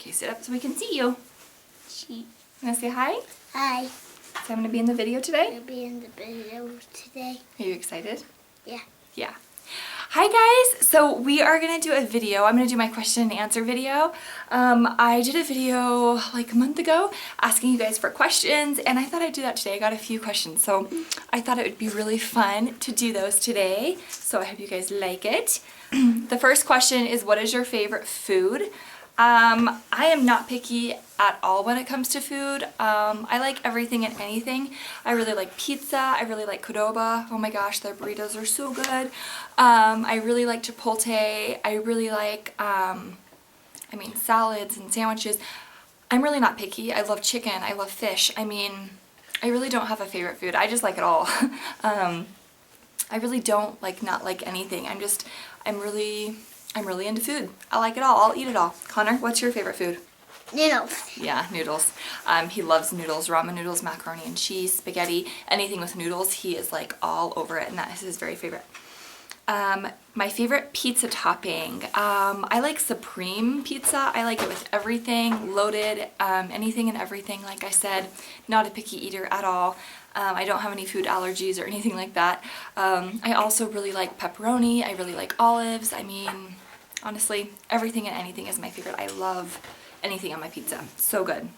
Okay, sit up so we can see you. She. Wanna say hi? Hi. So I'm gonna be in the video today? I'll be in the video today. Are you excited? Yeah. Yeah. Hi guys! So we are gonna do a video. I'm gonna do my question and answer video. I did a video like a month ago asking you guys for questions, and I thought I'd do that today. I got a few questions, so I thought it would be really fun to do those today. So I hope you guys like it. The first question is, what is your favorite food? I am not picky at all when it comes to food. I like everything and anything. I really like pizza. I really like Qdoba. Oh my gosh, their burritos are so good. I really like Chipotle. I really like, salads and sandwiches. I'm really not picky. I love chicken. I love fish. I really don't have a favorite food. I just like it all. I really don't not like anything. I'm really into food. I like it all. I'll eat it all. Connor, what's your favorite food? Noodles. Yeah, noodles. He loves noodles, ramen noodles, macaroni and cheese, spaghetti, anything with noodles. He is like all over it, and that is his very favorite. My favorite pizza topping. I like supreme pizza. I like it with everything, loaded, anything and everything. Like I said, not a picky eater at all. I don't have any food allergies or anything like that. I also really like pepperoni. I really like olives. Honestly, everything and anything is my favorite. I love anything on my pizza. So good.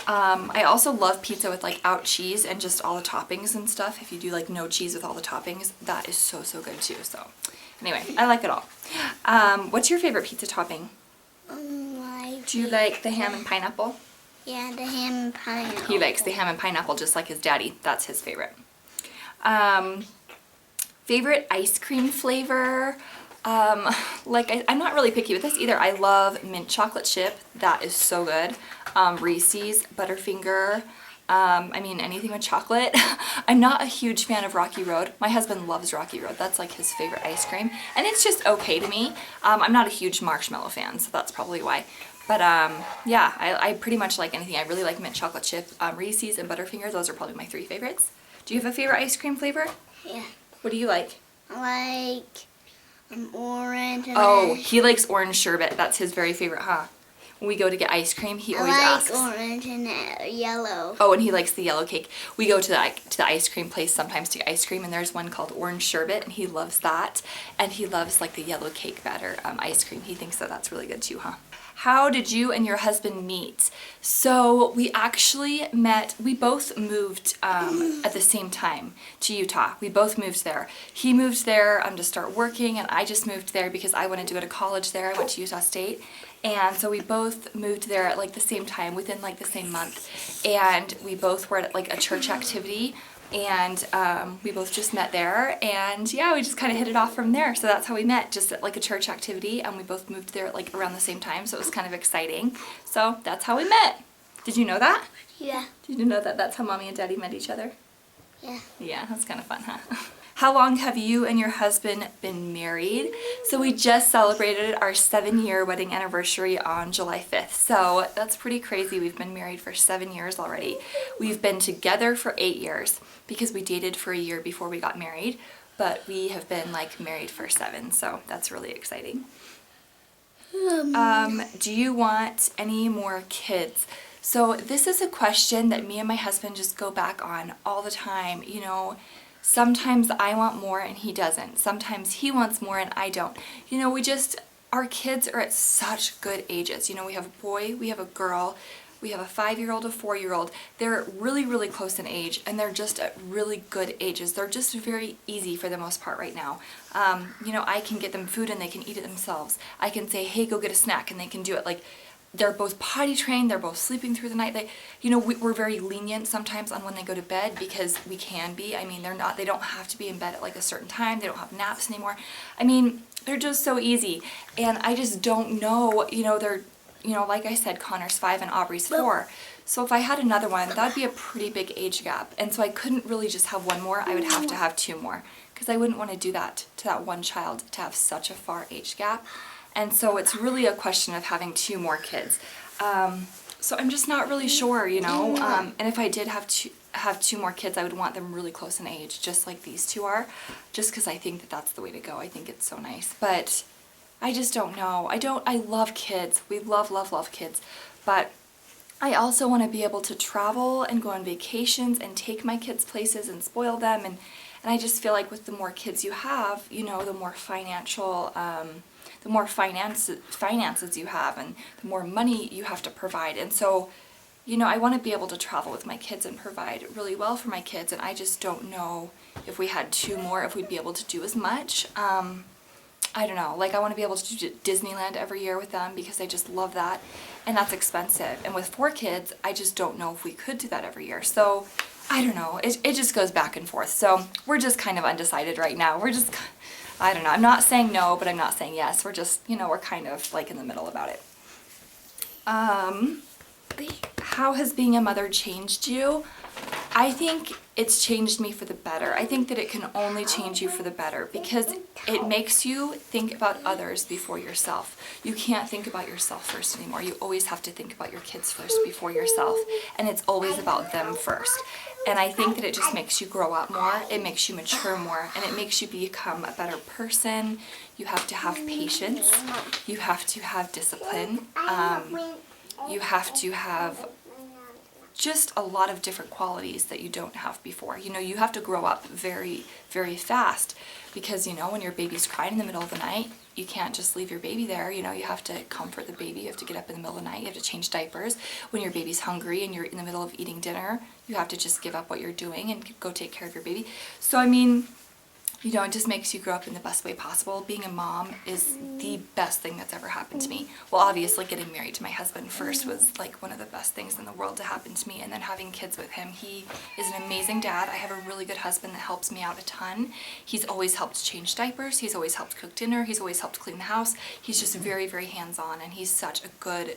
I also love pizza with out cheese and just all the toppings and stuff. If you do no cheese with all the toppings, that is so good too. So anyway, I like it all. What's your favorite pizza topping? Do you like the ham and pineapple? Yeah, the ham and pineapple. He likes the ham and pineapple just like his daddy. That's his favorite. Favorite ice cream flavor? I'm not really picky with this either. I love mint chocolate chip. That is so good. Reese's, Butterfinger, anything with chocolate. I'm not a huge fan of Rocky Road. My husband loves Rocky Road. That's his favorite ice cream. And it's just okay to me. I'm not a huge marshmallow fan, so that's probably why. But yeah, I pretty much like anything. I really like mint chocolate chip, Reese's, and Butterfinger. Those are probably my three favorites. Do you have a favorite ice cream flavor? Yeah. What do you like? I like orange. Oh, he likes orange sherbet. That's his very favorite, huh? When we go to get ice cream, he always asks. I like orange and yellow. Oh, and he likes the yellow cake. We go to the ice cream place sometimes to get ice cream, and there's one called orange sherbet, and he loves that. And he loves the yellow cake batter ice cream. He thinks that's really good too, huh? How did you and your husband meet? So we actually met, we both moved at the same time to Utah. We both moved there. He moved there to start working, and I just moved there because I wanted to go to college there. I went to Utah State. And so we both moved there at the same time, within the same month. And we both were at a church activity, and we both just met there, and yeah, we just kind of hit it off from there. So that's how we met, just at a church activity, and we both moved there around the same time, so it was kind of exciting. So that's how we met. Did you know that? Yeah. Did you know that that's how Mommy and Daddy met each other? Yeah. Yeah, that's kind of fun, huh? How long have you and your husband been married? So we just celebrated our 7-year wedding anniversary on July 5th. So that's pretty crazy. We've been married for 7 years already. We've been together for 8 years because we dated for a year before we got married, but we have been married for 7, so that's really exciting. Do you want any more kids? So this is a question that me and my husband just go back on all the time. Sometimes I want more and he doesn't. Sometimes he wants more and I don't. Our kids are at such good ages. We have a boy, we have a girl, we have a 5-year-old, a 4-year-old. They're really close in age, and they're just at really good ages. They're just very easy for the most part right now. I can get them food and they can eat it themselves. I can say, hey, go get a snack, and they can do it. They're both potty trained, they're both sleeping through the night. We're very lenient sometimes on when they go to bed because we can be. They don't have to be in bed at a certain time. They don't have naps anymore. They're just so easy. And I just don't know, they're, like I said, Connor's 5 and Aubrey's 4. So if I had another one, that would be a pretty big age gap. And so I couldn't really just have one more, I would have to have 2 more. Because I wouldn't want to do that to that one child, to have such a far age gap. And so it's really a question of having 2 more kids. So I'm just not really sure, and if I did have 2 more kids, I would want them really close in age, just like these 2 are, just because I think that's the way to go. I think it's so nice. But I just don't know. I love kids. We love, love, love kids. But I also want to be able to travel and go on vacations and take my kids places and spoil them. And I just feel like with the more kids you have, you know, the more finances you have and the more money you have to provide. And so, you know, I want to be able to travel with my kids and provide really well for my kids. And I just don't know if we had 2 more, if we'd be able to do as much. I don't know, like I want to be able to do Disneyland every year with them because I just love that, and that's expensive. And with 4 kids, I just don't know if we could do that every year. So I don't know, it just goes back and forth. So we're just kind of undecided right now. We're just, I don't know, I'm not saying no, but I'm not saying yes. We're just, you know, we're kind of like in the middle about it. How has being a mother changed you? I think it's changed me for the better. I think that it can only change you for the better because it makes you think about others before yourself. You can't think about yourself first anymore. You always have to think about your kids first before yourself, and it's always about them first. And I think that it just makes you grow up more, it makes you mature more, and it makes you become a better person. You have to have patience, you have to have discipline, you have to have just a lot of different qualities that you don't have before. You know, you have to grow up very, very fast because, you know, when your baby's crying in the middle of the night, you can't just leave your baby there. You know, you have to comfort the baby. You have to get up in the middle of the night. You have to change diapers. When your baby's hungry and you're in the middle of eating dinner, you have to just give up what you're doing and go take care of your baby. So, I mean, you know, it just makes you grow up in the best way possible. Being a mom is the best thing that's ever happened to me. Well, obviously getting married to my husband first was like one of the best things in the world to happen to me, and then having kids with him. He is an amazing dad. I have a really good husband that helps me out a ton. He's always helped change diapers. He's always helped cook dinner. He's always helped clean the house. He's just very, very hands-on, and he's such a good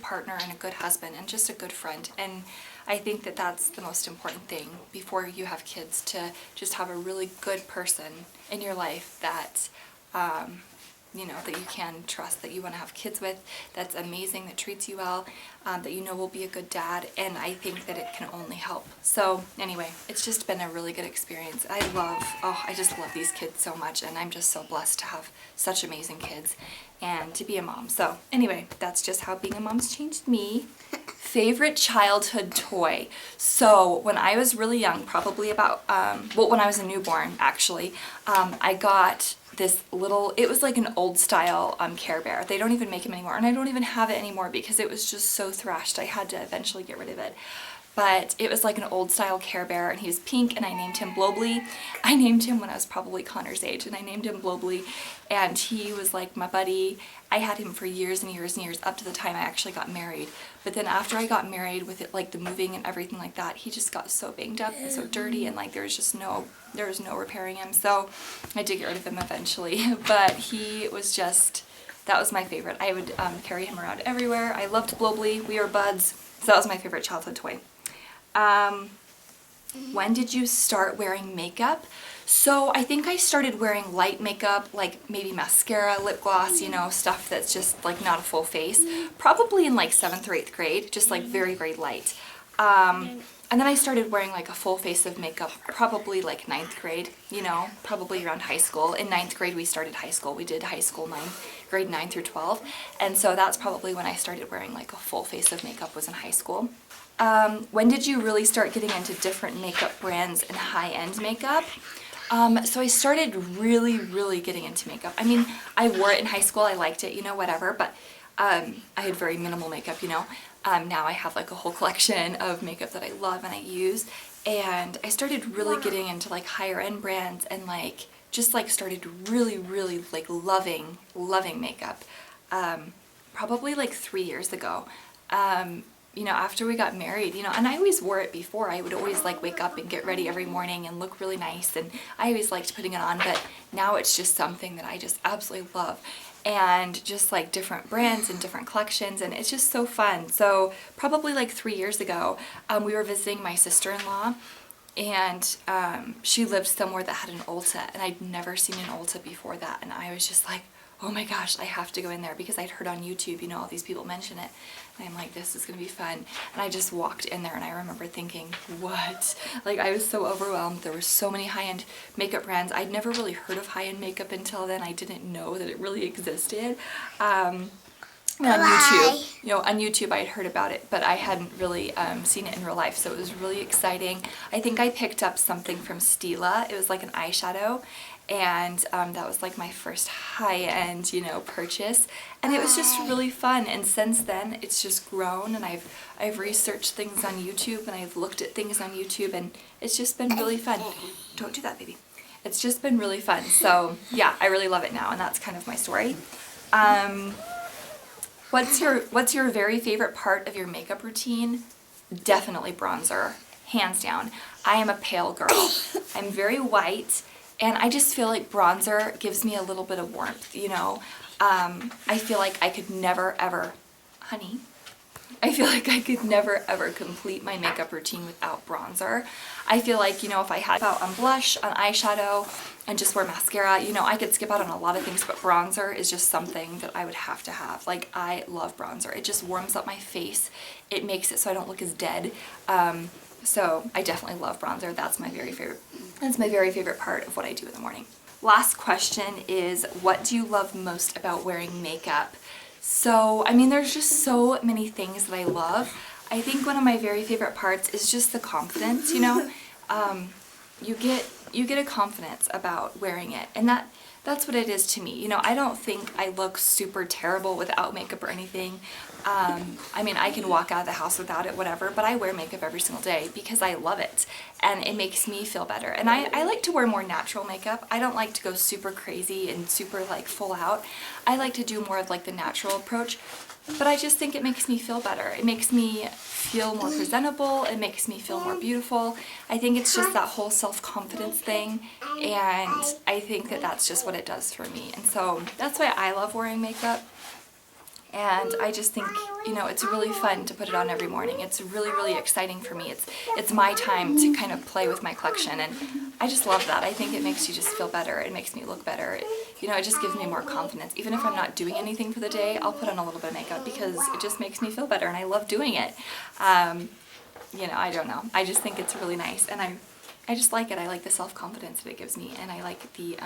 partner and a good husband and just a good friend. And I think that that's the most important thing before you have kids, to just have a really good person in your life that, you know, that you can trust, that you want to have kids with, that's amazing, that treats you well, that you know will be a good dad, and I think that it can only help. So anyway, it's just been a really good experience. I just love these kids so much, and I'm just so blessed to have such amazing kids and to be a mom. So anyway, that's just how being a mom's changed me. Favorite childhood toy. So when I was really young, probably about, when I was a newborn actually, I got this little, it was like an old style Care Bear. They don't even make them anymore, and I don't even have it anymore because it was just so thrashed. I had to eventually get rid of it. But it was like an old style Care Bear, and he was pink, and I named him Blobly. I named him when I was probably Connor's age, and I named him Blobly, and he was like my buddy. I had him for years and years and years, up to the time I actually got married. But then after I got married, with it like the moving and everything like that, he just got so banged up and so dirty, and like there was no repairing him. So I did get rid of him eventually. But he was just, that was my favorite. I would carry him around everywhere. I loved Blobly. We were buds. So that was my favorite childhood toy. When did you start wearing makeup? So I think I started wearing light makeup, like maybe mascara, lip gloss, you know, stuff that's just like not a full face. Probably in like 7th or 8th grade, just like very, very light. And then I started wearing like a full face of makeup probably like 9th grade, you know, probably around high school. In 9th grade we started high school. We did high school grade 9 through 12. And so that's probably when I started wearing like a full face of makeup, was in high school. When did you really start getting into different makeup brands and high-end makeup? So I started really, really getting into makeup. I mean, I wore it in high school, I liked it, you know, whatever, but I had very minimal makeup, you know. Now I have like a whole collection of makeup that I love and I use, and I started really getting into like higher end brands, and like just like started really, really like loving makeup, probably like 3 years ago. You know, after we got married, you know, and I always wore it before. I would always like wake up and get ready every morning and look really nice, and I always liked putting it on, but now it's just something that I just absolutely love, and just like different brands and different collections, and it's just so fun. So probably like 3 years ago, we were visiting my sister-in-law, and she lived somewhere that had an Ulta, and I'd never seen an Ulta before that, and I was just like, oh my gosh, I have to go in there because I'd heard on YouTube, you know, all these people mention it. And I'm like, this is gonna be fun. And I just walked in there and I remember thinking, what? Like, I was so overwhelmed. There were so many high-end makeup brands. I'd never really heard of high-end makeup until then. I didn't know that it really existed. On YouTube, you know, on YouTube I had heard about it, but I hadn't really seen it in real life, so it was really exciting. I think I picked up something from Stila. It was like an eyeshadow, and that was like my first high-end, you know, purchase, and it was just really fun. And since then, it's just grown, and I've researched things on YouTube, and I've looked at things on YouTube, and it's just been really fun. Don't do that, baby. It's just been really fun. So yeah, I really love it now, and that's kind of my story. What's your very favorite part of your makeup routine? Definitely bronzer, hands down. I am a pale girl. I'm very white, and I just feel like bronzer gives me a little bit of warmth, you know. I feel like I could never ever, honey, I feel like I could never ever complete my makeup routine without bronzer. I feel like, you know, if I had out on blush, on eyeshadow, and just wear mascara, you know, I could skip out on a lot of things, but bronzer is just something that I would have to have. Like, I love bronzer. It just warms up my face. It makes it so I don't look as dead. So I definitely love bronzer. That's my very favorite part of what I do in the morning. Last question is, what do you love most about wearing makeup? So, I mean, there's just so many things that I love. I think one of my very favorite parts is just the confidence, you know. You get a confidence about wearing it, and that's what it is to me. You know, I don't think I look super terrible without makeup or anything. I mean, I can walk out of the house without it, whatever, but I wear makeup every single day because I love it, and it makes me feel better. And I like to wear more natural makeup. I don't like to go super crazy and super like full out. I like to do more of like the natural approach, but I just think it makes me feel better. It makes me feel more presentable. It makes me feel more beautiful. I think it's just that whole self-confidence thing, and I think that that's just what it does for me. And so that's why I love wearing makeup. And I just think, you know, it's really fun to put it on every morning. It's really, really exciting for me. It's my time to kind of play with my collection, and I just love that. I think it makes you just feel better. It makes me look better. You know, it just gives me more confidence. Even if I'm not doing anything for the day, I'll put on a little bit of makeup because it just makes me feel better, and I love doing it. You know, I don't know. I just think it's really nice, and I just like it. I like the self-confidence that it gives me, and I like the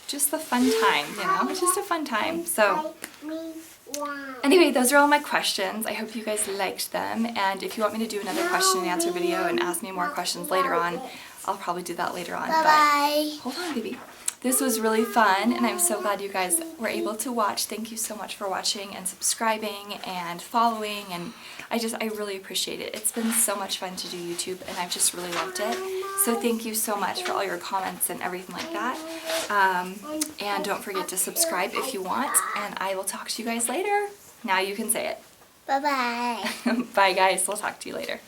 just the fun time, you know? It's just a fun time. So anyway, those are all my questions. I hope you guys liked them, and if you want me to do another question and answer video and ask me more questions later on, I'll probably do that later on. Bye-bye. But hold on, baby. This was really fun, and I'm so glad you guys were able to watch. Thank you so much for watching and subscribing and following, and I really appreciate it. It's been so much fun to do YouTube, and I've just really loved it. So thank you so much for all your comments and everything like that. And don't forget to subscribe if you want, and I will talk to you guys later. Now you can say it. Bye-bye. Bye guys, we'll talk to you later.